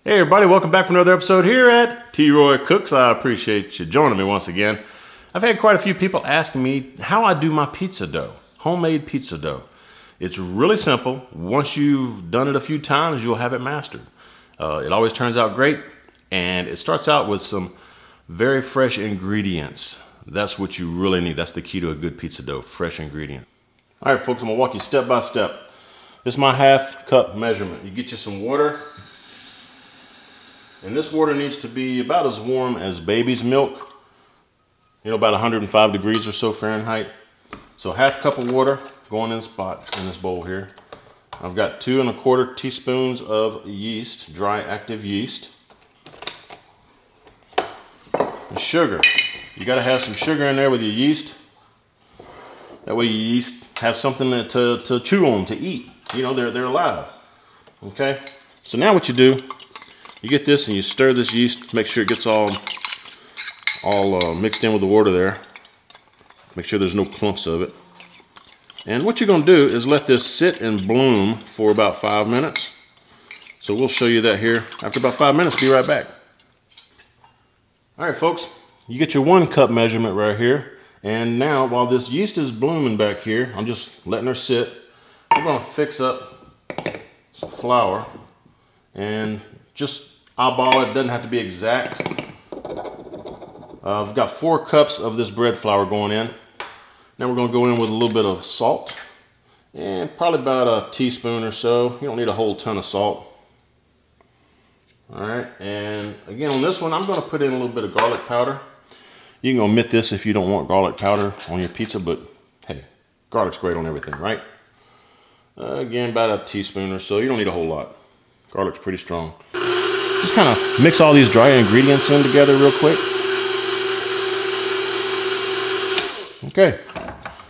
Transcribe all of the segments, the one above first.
Hey everybody, welcome back for another episode here at T-Roy Cooks. I appreciate you joining me once again. I've had quite a few people asking me how I do my pizza dough, homemade pizza dough. It's really simple. Once you've done it a few times, you'll have it mastered. It always turns out great, and it starts out with some very fresh ingredients. That's what you really need. That's the key to a good pizza dough, fresh ingredients. All right, folks, I'm gonna walk you step by step. This is my half cup measurement. You get you some water. And this water needs to be about as warm as baby's milk. You know, about 105 degrees or so Fahrenheit. So half cup of water going in spot in this bowl here. I've got 2 1/4 teaspoons of yeast, dry active yeast. And sugar. You gotta have some sugar in there with your yeast. That way your yeast have something to chew on, to eat. You know, they're alive. Okay? So now what you do, you get this and you stir this yeast, make sure it gets all mixed in with the water there. Make sure there's no clumps of it. And what you're gonna do is let this sit and bloom for about 5 minutes. So we'll show you that here. After about 5 minutes, be right back. All right, folks, you get your 1 cup measurement right here. And now, while this yeast is blooming back here, I'm just letting her sit. We're gonna fix up some flour and just eyeball it. Doesn't have to be exact. I've got 4 cups of this bread flour going in. Now we're going to go in with a little bit of salt and probably about a teaspoon or so. You don't need a whole ton of salt. All right, and again on this one I'm going to put in a little bit of garlic powder. You can omit this if you don't want garlic powder on your pizza, but hey, garlic's great on everything, right? Again, about a teaspoon or so. You don't need a whole lot. Garlic's pretty strong. Just kind of mix all these dry ingredients in together real quick. Okay,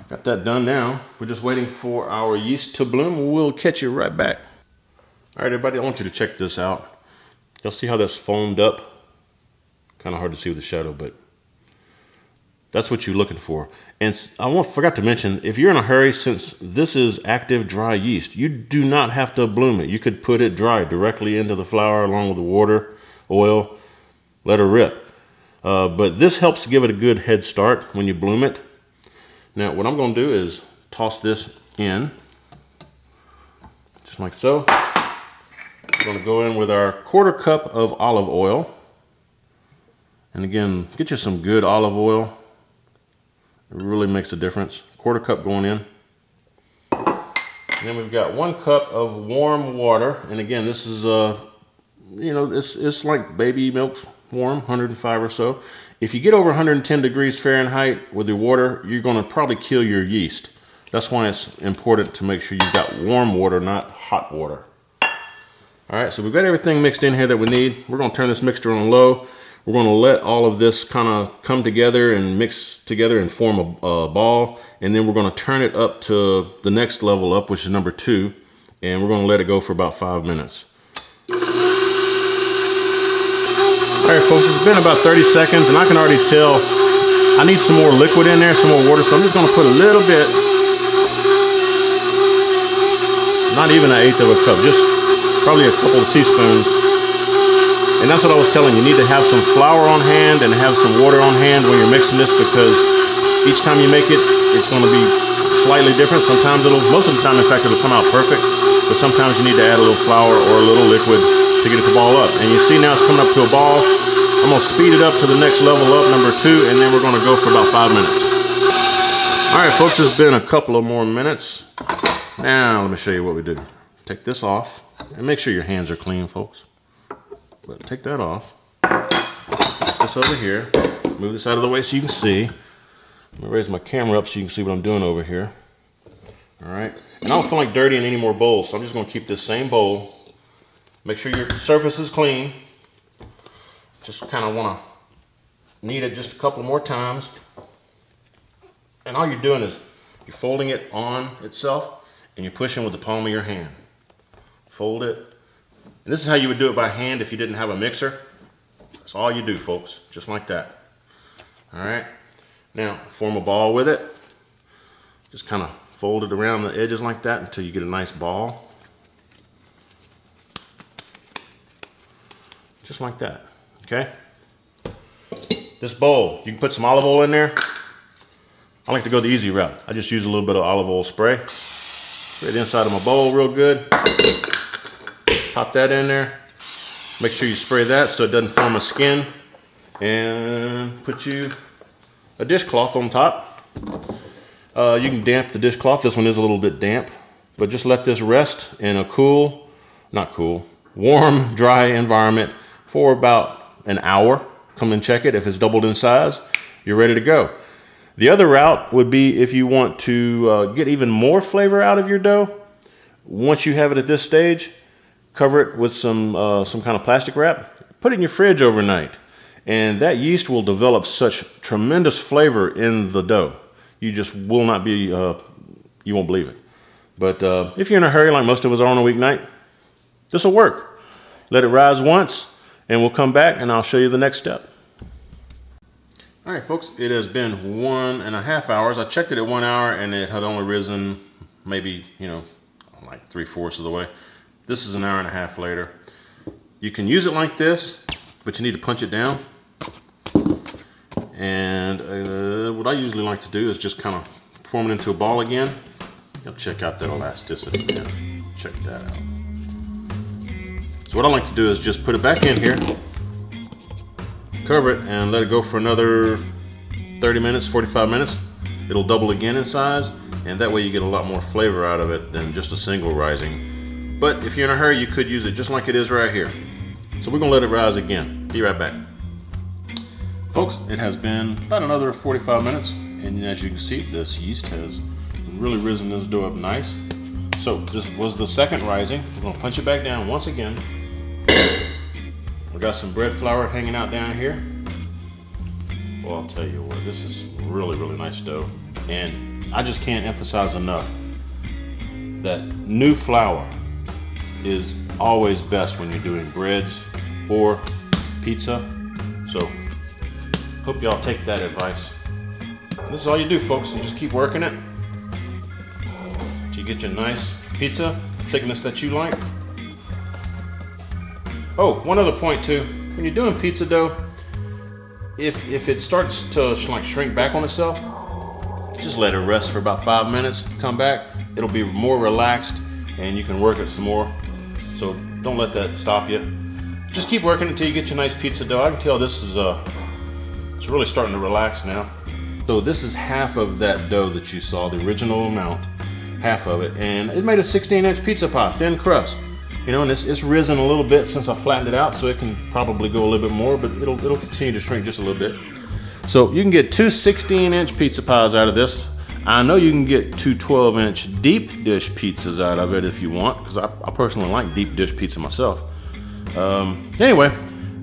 got that done now. We're just waiting for our yeast to bloom. We'll catch you right back. All right, everybody, I want you to check this out. Y'all see how that's foamed up? Kind of hard to see with the shadow, but that's what you're looking for. And I forgot to mention, if you're in a hurry, since this is active dry yeast, you do not have to bloom it. You could put it dry directly into the flour along with the water, oil, let her rip. But this helps give it a good head start when you bloom it. Now what I'm going to do is toss this in, just like so. We're going to go in with our 1/4 cup of olive oil. And again, get you some good olive oil. It really makes a difference. 1/4 cup going in. And then we've got 1 cup of warm water. And again, this is, you know, it's like baby milk warm, 105 or so. If you get over 110 degrees Fahrenheit with your water, you're going to probably kill your yeast. That's why it's important to make sure you've got warm water, not hot water. All right, so we've got everything mixed in here that we need. We're going to turn this mixture on low. We're going to let all of this kind of come together and mix together and form a ball. And then we're going to turn it up to the next level up, which is number 2. And we're going to let it go for about 5 minutes. All right, folks, it's been about 30 seconds, and I can already tell I need some more liquid in there, some more water. So I'm just going to put a little bit, not even 1/8 of a cup, just probably a couple of teaspoons. And that's what I was telling you. You need to have some flour on hand and have some water on hand when you're mixing this, because each time you make it, it's going to be slightly different. Sometimes most of the time, in fact, it'll come out perfect. But sometimes you need to add a little flour or a little liquid to get it to ball up. And you see now it's coming up to a ball. I'm going to speed it up to the next level up, number 2, and then we're going to go for about 5 minutes. All right, folks, it's been a couple of more minutes. Now let me show you what we do. Take this off, and make sure your hands are clean, folks. But take that off. Put this over here. Move this out of the way so you can see. I'm gonna raise my camera up so you can see what I'm doing over here. All right. And I don't feel like dirtying any more bowls, so I'm just gonna keep this same bowl. Make sure your surface is clean. Just kind of wanna knead it just a couple more times. And all you're doing is you're folding it on itself and you're pushing with the palm of your hand. Fold it. And this is how you would do it by hand if you didn't have a mixer. That's all you do, folks, just like that. All right, now form a ball with it. Just kind of fold it around the edges like that until you get a nice ball. just like that, okay? This bowl, you can put some olive oil in there. I like to go the easy route. I just use a little bit of olive oil spray. Spray the inside of my bowl real good. Pop that in there. Make sure you spray that so it doesn't form a skin. And put you a dishcloth on top. You can damp the dishcloth. This one is a little bit damp. But just let this rest in a warm, dry environment for about an hour. Come and check it. If it's doubled in size, you're ready to go. The other route would be if you want to get even more flavor out of your dough. Once you have it at this stage, cover it with some kind of plastic wrap. Put it in your fridge overnight. And that yeast will develop such tremendous flavor in the dough. You just will not be, you won't believe it. But if you're in a hurry, like most of us are on a weeknight, this will work. Let it rise once, and we'll come back and I'll show you the next step. All right, folks, it has been 1.5 hours. I checked it at 1 hour and it had only risen maybe, like 3/4 of the way. This is 1.5 hours later. You can use it like this, but you need to punch it down. And what I usually like to do is just kind of form it into a ball again. You'll check out that elasticity, man. Check that out. So what I like to do is just put it back in here, cover it, and let it go for another 30 minutes, 45 minutes. It'll double again in size, and that way you get a lot more flavor out of it than just a single rising. But if you're in a hurry, you could use it just like it is right here. So we're gonna let it rise again. Be right back. Folks, it has been about another 45 minutes, and as you can see, this yeast has really risen this dough up nice. So this was the second rising. We're gonna punch it back down once again. We got some bread flour hanging out down here. Well, I'll tell you what, this is really, really nice dough. And I just can't emphasize enough that new flour is always best when you're doing breads or pizza. So hope y'all take that advice. This is all you do, folks. You just keep working it till you get your nice pizza thickness that you like. Oh, one other point too. When you're doing pizza dough, if it starts to like shrink back on itself, just let it rest for about 5 minutes. Come back, it'll be more relaxed, and you can work it some more. So don't let that stop you. Just keep working until you get your nice pizza dough. I can tell this is it's really starting to relax now. So this is half of that dough that you saw, the original amount, half of it, and it made a 16-inch pizza pie, thin crust. And it's risen a little bit since I flattened it out, so it can probably go a little bit more, but it'll continue to shrink just a little bit. So you can get 2 16-inch pizza pies out of this. I know you can get 2 12-inch deep dish pizzas out of it if you want, because I personally like deep dish pizza myself. Anyway,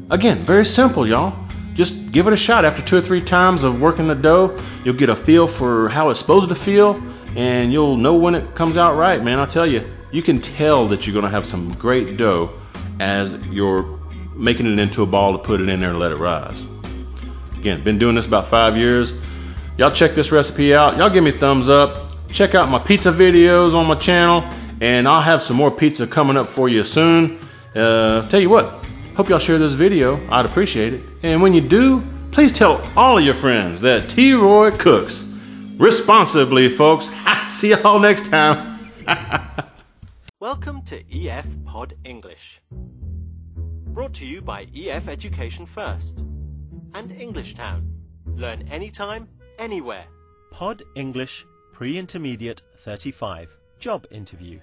again, very simple, y'all. Just give it a shot. After 2 or 3 times of working the dough, you'll get a feel for how it's supposed to feel, and you'll know when it comes out right, man. I'll tell you, you can tell that you're gonna have some great dough as you're making it into a ball to put it in there and let it rise. Again, been doing this about 5 years. Y'all check this recipe out. Y'all give me a thumbs up. Check out my pizza videos on my channel, and I'll have some more pizza coming up for you soon. Tell you what, hope y'all share this video. I'd appreciate it. And when you do, please tell all of your friends that T-Roy cooks responsibly, folks. See y'all next time. Welcome to EF Pod English. Brought to you by EF Education First and English Town. Learn anytime, anywhere. Pod English Pre-Intermediate 35. Job interview.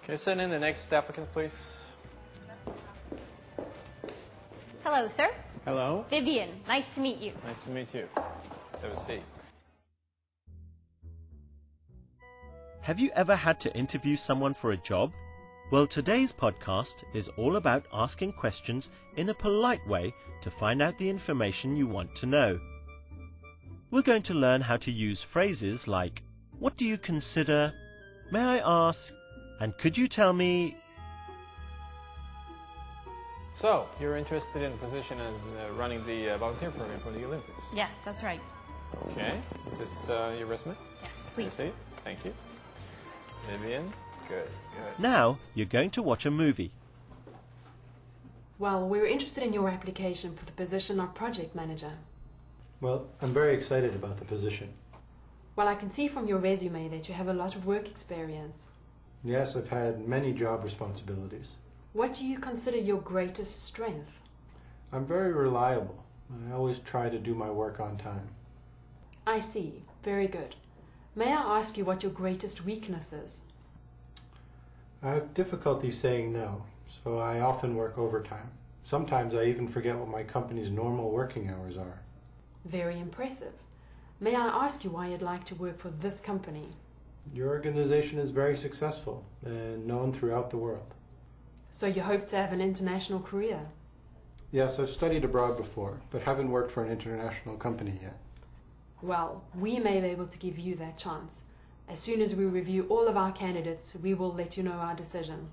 Can you send in the next applicant, please? Hello, sir. Hello. Vivian, nice to meet you. Nice to meet you. Have a seat. Have you ever had to interview someone for a job? Well, today's podcast is all about asking questions in a polite way to find out the information you want to know. We're going to learn how to use phrases like, what do you consider? May I ask? And could you tell me? So, you're interested in a position as running the volunteer program for the Olympics? Yes, that's right. Okay. Is this your resume? Yes, Can you please. see? Thank you. Vivian? Good, good. Now you're going to watch a movie. Well, we were interested in your application for the position of project manager. Well, I'm very excited about the position. Well, I can see from your resume that you have a lot of work experience. Yes, I've had many job responsibilities. What do you consider your greatest strength? I'm very reliable. I always try to do my work on time. I see. Very good. May I ask you what your greatest weakness is? I have difficulty saying no, so I often work overtime. Sometimes I even forget what my company's normal working hours are. Very impressive. May I ask you why you'd like to work for this company? Your organization is very successful and known throughout the world. So you hope to have an international career? Yes, I've studied abroad before, but haven't worked for an international company yet. Well, we may be able to give you that chance. As soon as we review all of our candidates, we will let you know our decision.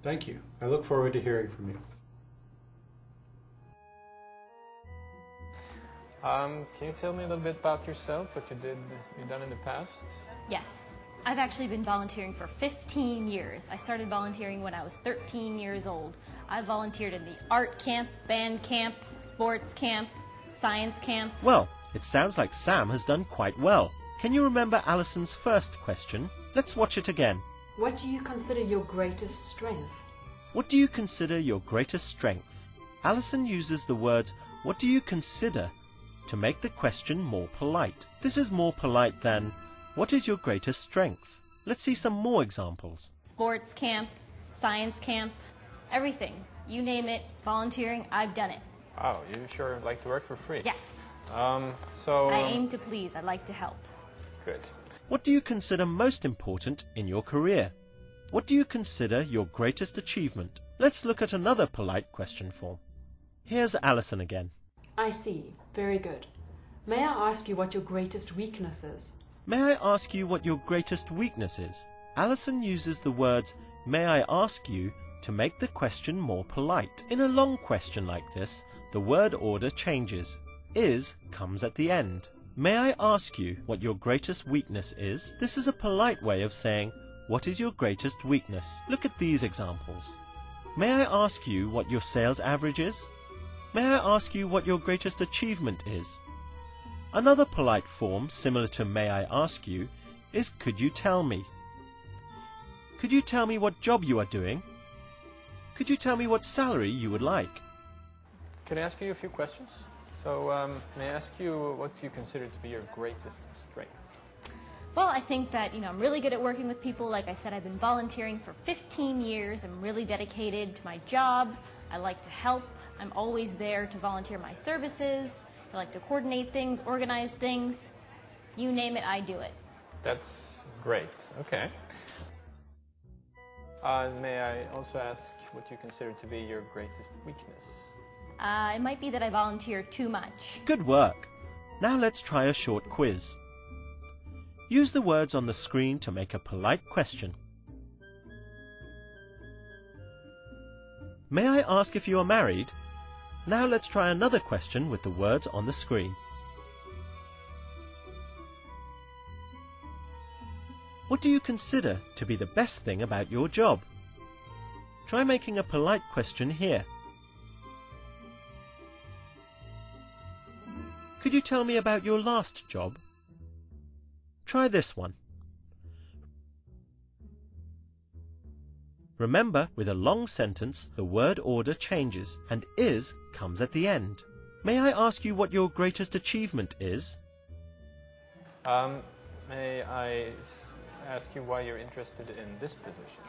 Thank you. I look forward to hearing from you. Can you tell me a little bit about yourself, what you've done in the past? Yes. I've actually been volunteering for 15 years. I started volunteering when I was 13 years old. I volunteered in the art camp, band camp, sports camp, science camp. Well, it sounds like Sam has done quite well. Can you remember Alison's first question? Let's watch it again. What do you consider your greatest strength? What do you consider your greatest strength? Alison uses the words, what do you consider, to make the question more polite. This is more polite than, what is your greatest strength? Let's see some more examples. Sports camp, science camp, everything. You name it, volunteering, I've done it. Wow, you sure like to work for free? Yes. I aim to please. I like to help. Good. What do you consider most important in your career? What do you consider your greatest achievement? Let's look at another polite question form. Here's Alison again. I see. Very good. May I ask you what your greatest weakness is? May I ask you what your greatest weakness is? Alison uses the words, may I ask you, to make the question more polite. In a long question like this, the word order changes. Is comes at the end. May I ask you what your greatest weakness is? This is a polite way of saying, what is your greatest weakness? Look at these examples. May I ask you what your sales average is? May I ask you what your greatest achievement is? Another polite form similar to may I ask you is could you tell me? Could you tell me what job you are doing? Could you tell me what salary you would like? Can I ask you a few questions? So, may I ask you what you consider to be your greatest strength? Well, I think that, I'm really good at working with people. Like I said, I've been volunteering for 15 years. I'm really dedicated to my job. I like to help. I'm always there to volunteer my services. I like to coordinate things, organize things. You name it, I do it. That's great. Okay. May I also ask what you consider to be your greatest weakness? It might be that I volunteer too much. Good work. Now let's try a short quiz. Use the words on the screen to make a polite question. May I ask if you are married? Now let's try another question with the words on the screen. What do you consider to be the best thing about your job? Try making a polite question here. Could you tell me about your last job? Try this one. Remember, with a long sentence, the word order changes and is comes at the end. May I ask you what your greatest achievement is? May I ask you why you're interested in this position?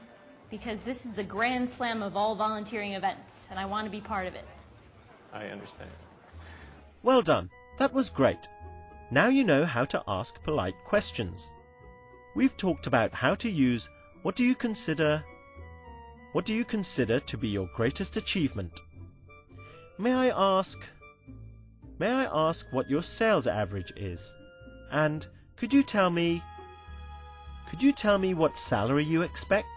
Because this is the grand slam of all volunteering events, and I want to be part of it. I understand. Well done. That was great. Now you know how to ask polite questions. We've talked about how to use what do you consider to be your greatest achievement? May I ask what your sales average is? And could you tell me what salary you expect?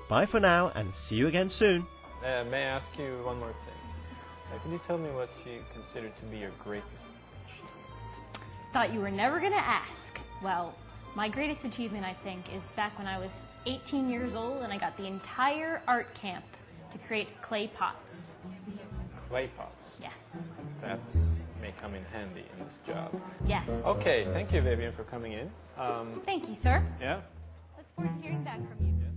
Bye for now and see you again soon. May I ask you one more thing? Could you tell me what you consider to be your greatest achievement? Thought you were never going to ask. Well, my greatest achievement, I think, is back when I was 18 years old and I got the entire art camp to create clay pots. Clay pots. Yes. That may come in handy in this job. Yes. Okay, thank you, Vivian, for coming in. Thank you, sir. Yeah? Look forward to hearing back from you. Yes.